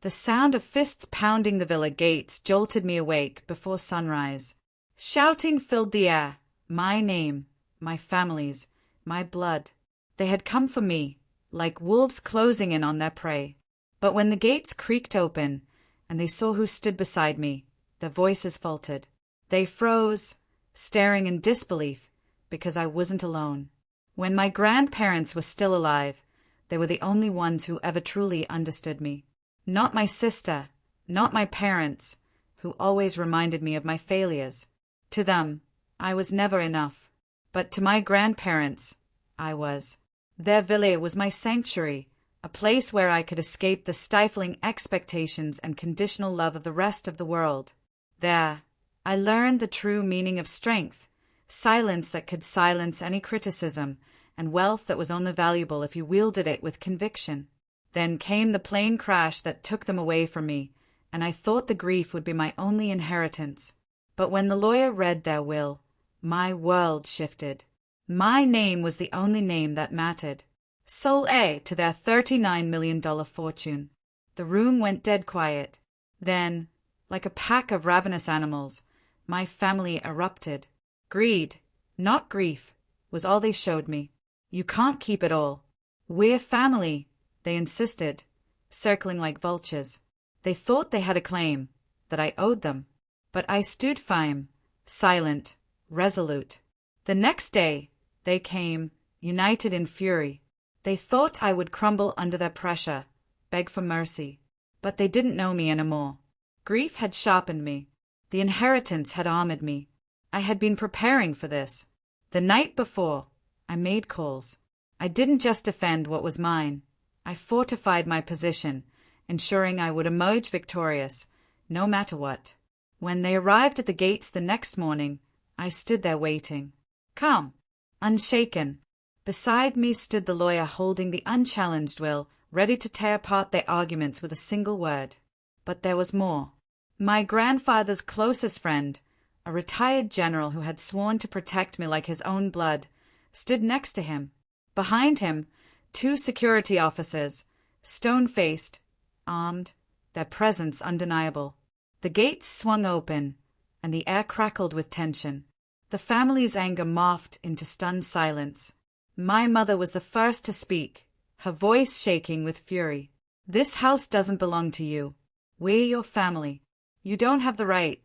The sound of fists pounding the villa gates jolted me awake before sunrise. Shouting filled the air. My name, my family's, my blood. They had come for me, like wolves closing in on their prey. But when the gates creaked open, and they saw who stood beside me, their voices faltered. They froze, staring in disbelief, because I wasn't alone. When my grandparents were still alive, they were the only ones who ever truly understood me. Not my sister, not my parents, who always reminded me of my failures. To them, I was never enough. But to my grandparents, I was. Their villa was my sanctuary, a place where I could escape the stifling expectations and conditional love of the rest of the world. There, I learned the true meaning of strength, silence that could silence any criticism, and wealth that was only valuable if you wielded it with conviction. Then came the plane crash that took them away from me, and I thought the grief would be my only inheritance. But when the lawyer read their will, my world shifted. My name was the only name that mattered. Sole heir to their $39 million fortune. The room went dead quiet. Then, like a pack of ravenous animals, my family erupted. Greed, not grief, was all they showed me. You can't keep it all. We're family, they insisted, circling like vultures. They thought they had a claim, that I owed them. But I stood firm, silent, resolute. The next day, they came, united in fury. They thought I would crumble under their pressure, beg for mercy. But they didn't know me anymore. Grief had sharpened me. The inheritance had armored me. I had been preparing for this. The night before, I made calls. I didn't just defend what was mine. I fortified my position, ensuring I would emerge victorious, no matter what. When they arrived at the gates the next morning, I stood there waiting. Calm, unshaken. Beside me stood the lawyer holding the unchallenged will, ready to tear apart their arguments with a single word. But there was more. My grandfather's closest friend, a retired general who had sworn to protect me like his own blood, stood next to him. Behind him, 2 security officers, stone-faced, armed, their presence undeniable. The gates swung open, and the air crackled with tension. The family's anger morphed into stunned silence. My mother was the first to speak, her voice shaking with fury. This house doesn't belong to you. We're your family. You don't have the right.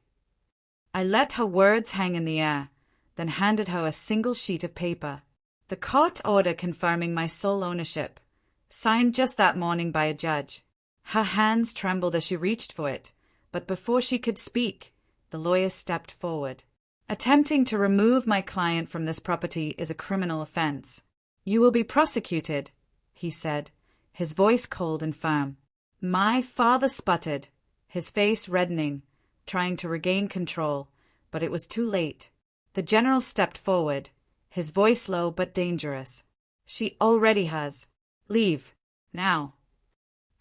I let her words hang in the air, then handed her a single sheet of paper. The court order confirming my sole ownership, signed just that morning by a judge. Her hands trembled as she reached for it, but before she could speak, the lawyer stepped forward. Attempting to remove my client from this property is a criminal offense. You will be prosecuted, he said, his voice cold and firm. My father sputtered, his face reddening, trying to regain control, but it was too late. The general stepped forward, his voice low but dangerous. She already has. Leave. Now.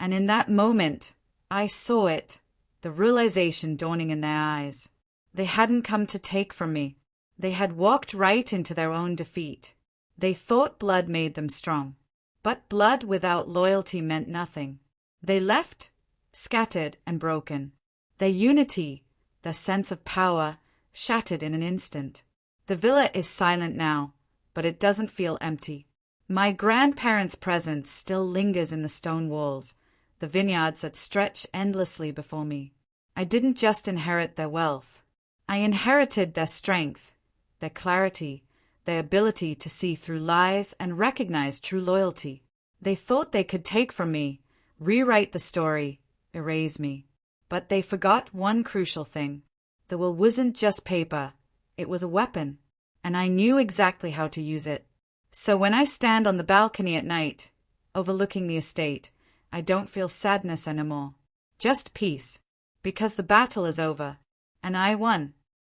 And in that moment, I saw it, the realization dawning in their eyes. They hadn't come to take from me. They had walked right into their own defeat. They thought blood made them strong. But blood without loyalty meant nothing. They left, scattered and broken. Their unity, their sense of power, shattered in an instant. The villa is silent now, but it doesn't feel empty. My grandparents' presence still lingers in the stone walls, the vineyards that stretch endlessly before me. I didn't just inherit their wealth. I inherited their strength, their clarity, their ability to see through lies and recognize true loyalty. They thought they could take from me, rewrite the story, erase me. But they forgot one crucial thing. The will wasn't just paper. It was a weapon, and I knew exactly how to use it. So when I stand on the balcony at night, overlooking the estate, I don't feel sadness anymore. Just peace, because the battle is over, and I won.